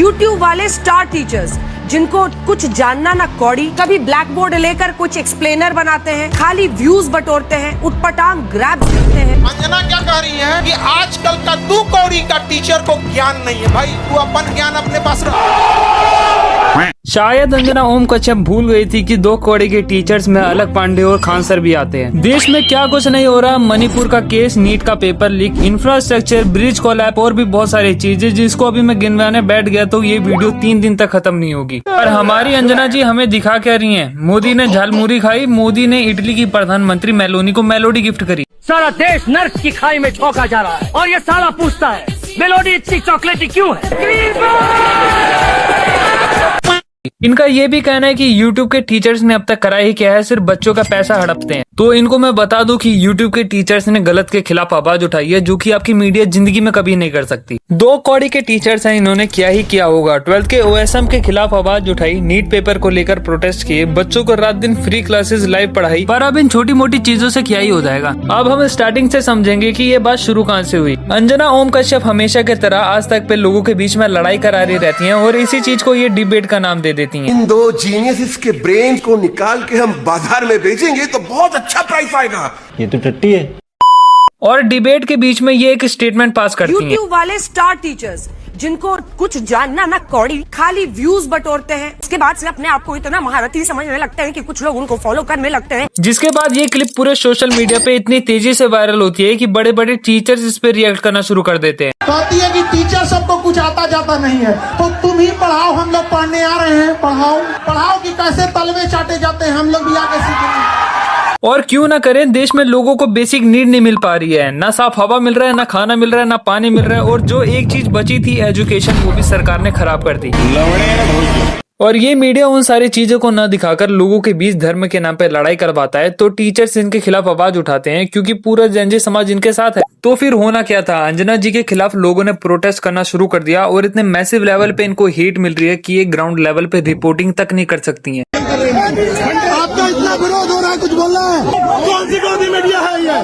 YouTube वाले star teachers जिनको कुछ जानना ना कौड़ी, कभी ब्लैक बोर्ड लेकर कुछ एक्सप्लेनर बनाते हैं, खाली व्यूज बटोरते हैं, उटपटांग ग्रैब्स करते हैं। अंजना क्या कह रही है कि आजकल का 2 कौड़ी का टीचर को ज्ञान नहीं है। भाई तू अपन ज्ञान अपने पास रख। शायद अंजना ओम कश्यप भूल गई थी कि 2 कौड़ी के टीचर्स में अलग पांडे और खान सर भी आते हैं। देश में क्या कुछ नहीं हो रहा, मणिपुर का केस, नीट का पेपर लीक, इंफ्रास्ट्रक्चर, ब्रिज कोलैप और भी बहुत सारी चीजें जिसको अभी मैं गिनवाने बैठ गया तो ये वीडियो 3 दिन तक खत्म नहीं होगी। पर हमारी अंजना जी हमें दिखा क्या रही है? मोदी ने झालमुरी खाई, मोदी ने इटली की प्रधानमंत्री मेलोनी को मेलोडी गिफ्ट करी। सारा देश नर्क की खाई में झोंका जा रहा है और ये साला पूछता है मेलोडी इतनी चॉकलेटी क्यों है? इनका ये भी कहना है कि YouTube के टीचर्स ने अब तक करा ही क्या है, सिर्फ बच्चों का पैसा हड़पते हैं। तो इनको मैं बता दूं कि YouTube के टीचर्स ने गलत के खिलाफ आवाज उठाई है, जो कि आपकी मीडिया जिंदगी में कभी नहीं कर सकती। 2 कौड़ी के टीचर्स हैं, इन्होंने क्या ही किया होगा। 12th के OSM के खिलाफ आवाज उठाई, नीट पेपर को लेकर प्रोटेस्ट किए, बच्चों को रात दिन फ्री क्लासेस लाइव पढ़ाई। पर अब इन छोटी मोटी चीजों से क्या ही हो जाएगा। अब हम स्टार्टिंग से समझेंगे कि ये बात शुरू कहाँ से हुई। अंजना ओम कश्यप हमेशा की तरह आज तक पे लोगों के बीच में लड़ाई करा रही रहती है और इसी चीज को ये डिबेट का नाम दे देती है। इन 2 जीनियस के ब्रेन को निकाल के हम बाजार में बेचेंगे तो बहुत अच्छा प्राइस आएगा। ये तो टट्टी है। और डिबेट के बीच में ये एक स्टेटमेंट पास करती हैं। YouTube वाले स्टार टीचर्स जिनको कुछ जानना ना कौड़ी, खाली व्यूज बटोरते हैं, इसके बाद से अपने आप को इतना महारथी समझने लगते हैं कि कुछ लोग उनको फॉलो करने लगते हैं। जिसके बाद ये क्लिप पूरे सोशल मीडिया पे इतनी तेजी से वायरल होती है कि बड़े बड़े टीचर्स इस पे रिएक्ट करना शुरू कर देते हैं। कहती है कि टीचर सबको कुछ आता जाता नहीं है, तो तुम ही पढ़ाओ, हम लोग पढ़ने आ रहे हैं। पढ़ाओ कि कैसे तलवे चाटे जाते हैं, हम लोग भी आके सीखेंगे। और क्यों ना करें, देश में लोगों को बेसिक नीड नहीं मिल पा रही है, ना साफ हवा मिल रहा है, ना खाना मिल रहा है, ना पानी मिल रहा है, और जो एक चीज बची थी एजुकेशन, वो भी सरकार ने खराब कर दी। और ये मीडिया उन सारी चीजों को न दिखाकर लोगों के बीच धर्म के नाम पे लड़ाई करवाता है, तो टीचर्स इनके खिलाफ आवाज उठाते हैं क्योंकि पूरा जनजी समाज इनके साथ है। तो फिर होना क्या था, अंजना जी के खिलाफ लोगों ने प्रोटेस्ट करना शुरू कर दिया और इतने मैसिव लेवल पे इनको हीट मिल रही है कि ये ग्राउंड लेवल पे रिपोर्टिंग तक नहीं कर सकती हैं। आपका इतना विरोध हो रहा है, कुछ बोलना है? कौन सी गोदी मीडिया है ये?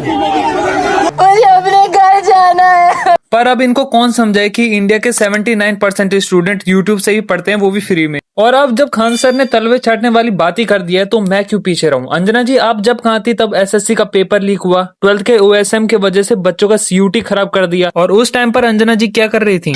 मुझे अपने घर जाना है। पर अब इनको कौन समझाए कि इंडिया के 79% स्टूडेंट YouTube से ही पढ़ते हैं, वो भी फ्री में। और अब जब खान सर ने तलवे चाटने वाली बात ही कर दिया है तो मैं क्यों पीछे रहूं। अंजना जी आप जब कहाँ थी तब SSC का पेपर लीक हुआ, 12th के OSM के वजह से बच्चों का CUT खराब कर दिया, और उस टाइम पर अंजना जी क्या कर रही थी?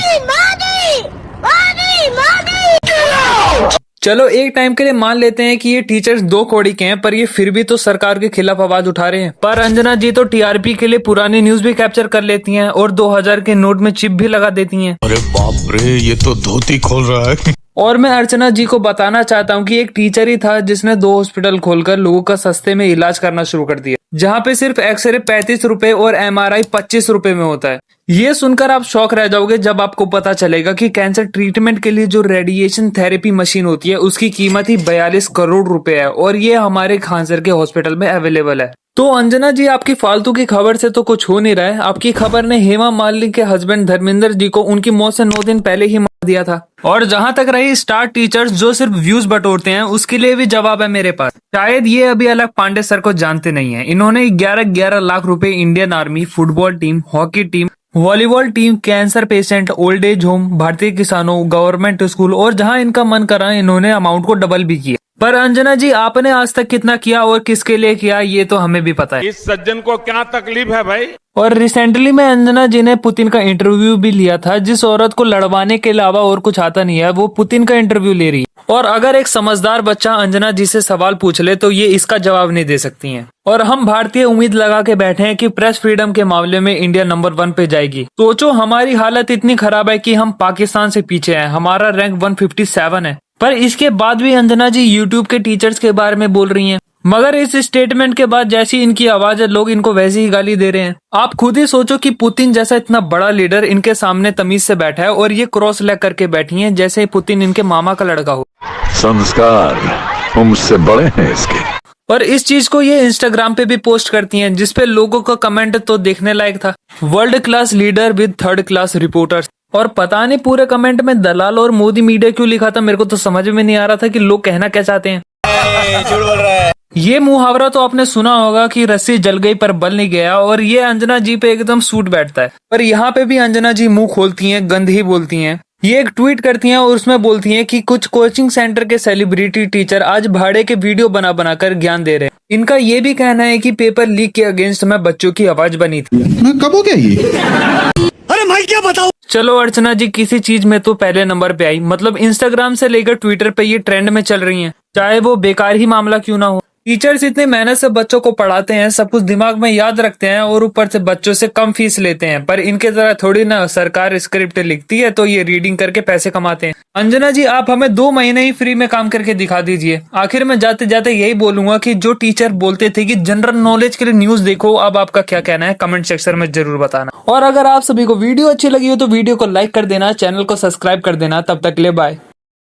चलो एक टाइम के लिए मान लेते हैं कि ये टीचर्स 2 कौड़ी के हैं, पर ये फिर भी तो सरकार के खिलाफ आवाज उठा रहे हैं। पर अंजना जी तो TRP के लिए पुरानी न्यूज भी कैप्चर कर लेती हैं और 2000 के नोट में चिप भी लगा देती हैं। अरे बाप रे, ये तो धोती खोल रहा है। और मैं अर्चना जी को बताना चाहता हूँ कि एक टीचर ही था जिसने 2 हॉस्पिटल खोलकर लोगों का सस्ते में इलाज करना शुरू कर दिया, जहाँ पे सिर्फ एक्सरे 35 रुपए और MRI 25 रुपए में होता है। ये सुनकर आप शॉक रह जाओगे जब आपको पता चलेगा कि कैंसर ट्रीटमेंट के लिए जो रेडिएशन थेरेपी मशीन होती है उसकी कीमत ही 42 करोड़ रुपए है, और ये हमारे खान सर के हॉस्पिटल में अवेलेबल है। तो अंजना जी आपकी फालतू की खबर से तो कुछ हो नहीं रहा है। आपकी खबर ने हेमा मालिनी के हस्बैंड धर्मेंद्र जी को उनकी मौत से 9 दिन पहले ही मार दिया था। और जहां तक रही स्टार टीचर्स जो सिर्फ व्यूज बटोरते हैं, उसके लिए भी जवाब है मेरे पास। शायद ये अभी अलग पांडे सर को जानते नहीं है। इन्होंने 11-11 लाख रुपए Indian army, football team, hockey team, volleyball team, cancer patient, old age home, भारतीय किसानों, गवर्नमेंट स्कूल, और जहां इनका मन करा इन्होंने अमाउंट को डबल भी किया। पर अंजना जी आपने आज तक कितना किया और किसके लिए किया, ये तो हमें भी पता है। इस सज्जन को क्या तकलीफ है भाई? और रिसेंटली में अंजना जी ने पुतिन का इंटरव्यू भी लिया था। जिस औरत को लड़वाने के अलावा और कुछ आता नहीं है, वो पुतिन का इंटरव्यू ले रही है। और अगर एक समझदार बच्चा अंजना जी से सवाल पूछ ले तो ये इसका जवाब नहीं दे सकती हैं। और हम भारतीय उम्मीद लगा के बैठे हैं कि प्रेस फ्रीडम के मामले में इंडिया नंबर 1 पे जाएगी। सोचो हमारी हालत इतनी खराब है कि हम पाकिस्तान से पीछे हैं, हमारा रैंक 157 है। पर इसके बाद भी अंजना जी YouTube के टीचर्स के बारे में बोल रही हैं। मगर इस स्टेटमेंट के बाद जैसी इनकी आवाज है, लोग इनको वैसी ही गाली दे रहे हैं। आप खुद ही सोचो कि पुतिन जैसा इतना बड़ा लीडर इनके सामने तमीज से बैठा है और ये क्रॉस लेग करके बैठी हैं जैसे पुतिन इनके मामा का लड़का हो। संस्कार मुझसे बड़े हैं इसके। और इस चीज को ये इंस्टाग्राम पे भी पोस्ट करती हैं, जिसपे लोगों का कमेंट तो देखने लायक था, world class leader with 3rd class reporters. और पता नहीं पूरे कमेंट में दलाल और मोदी मीडिया क्यों लिखा था, मेरे को तो समझ में नहीं आ रहा था कि लोग कहना क्या चाहते हैं। झूठ बोल रहा है। ये मुहावरा तो आपने सुना होगा कि रस्सी जल गई पर बल नहीं गया, और ये अंजना जी पे एकदम सूट बैठता है। पर यहाँ पे भी अंजना जी मुंह खोलती हैं, गंद ही बोलती हैं। ये एक ट्वीट करती हैं और उसमें बोलती हैं कि कुछ कोचिंग सेंटर के सेलिब्रिटी टीचर आज भाड़े के वीडियो बना बनाकर ज्ञान दे रहे हैं। इनका ये भी कहना है कि पेपर लीक के अगेंस्ट में बच्चों की आवाज बनी थी। मैं कब हो गया ये? अरे मैं क्या बताऊं। चलो अर्चना जी किसी चीज में तो पहले नंबर पे आई, मतलब इंस्टाग्राम से लेकर ट्विटर पे ये ट्रेंड में चल रही हैं, चाहे वो बेकार ही मामला क्यों ना हो। टीचर्स इतने मेहनत से बच्चों को पढ़ाते हैं, सब कुछ दिमाग में याद रखते हैं और ऊपर से बच्चों से कम फीस लेते हैं, पर इनके तरह थोड़ी ना सरकार स्क्रिप्ट लिखती है तो ये रीडिंग करके पैसे कमाते हैं। अंजना जी आप हमें 2 महीने ही फ्री में काम करके दिखा दीजिए। आखिर में जाते जाते यही बोलूंगा कि जो टीचर बोलते थे कि जनरल नॉलेज के लिए न्यूज देखो, अब आपका क्या कहना है कमेंट सेक्शन में जरूर बताना। और अगर आप सभी को वीडियो अच्छी लगी हो तो वीडियो को लाइक कर देना, चैनल को सब्सक्राइब कर देना। तब तक के लिए बाय।